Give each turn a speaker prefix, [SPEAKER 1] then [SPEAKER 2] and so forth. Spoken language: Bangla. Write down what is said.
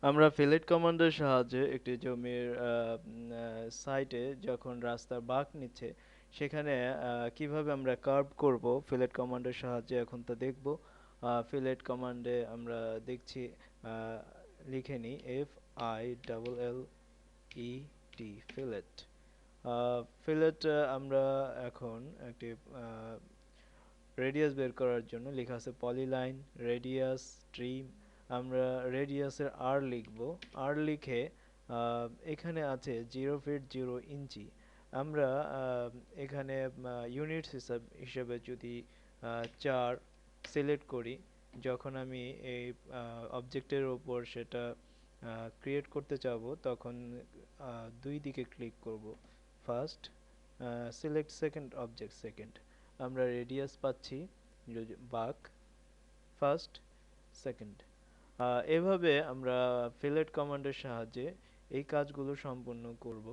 [SPEAKER 1] আমরা ফিলেট কমান্ডের সাহায্যে একটি জমির সাইটে যখন রাস্তার বাঁক নিচ্ছে সেখানে কিভাবে আমরা কার্ভ করব ফিলেট কমান্ডের সাহায্যে এখন তা দেখব। ফিলেট কমান্ডে আমরা দেখছি আহ, লিখে নিই FILLET ফিলেট। ফিলেট আমরা এখন একটি রেডিয়াস বের করার জন্য লেখা আছে পলিলাইন রেডিয়াস ট্রিম। আমরা রেডিয়াসের আর লিখব। আর লিখে এখানে আছে 0 ফিট 0 ইঞ্চি। আমরা এখানে ইউনিটস হিসাবে যদি 4 সিলেক্ট করি, যখন আমি এই অবজেক্টের ওপর সেটা ক্রিয়েট করতে চাবো তখন দুই দিকে ক্লিক করব। First select second object second. আমরা রেডিয়াস পাচ্ছি বাঁক ফার্স্ট সেকেন্ড। এভাবে আমরা ফিলেট কমান্ডের সাহায্যে এই কাজগুলো সম্পূর্ণ করব।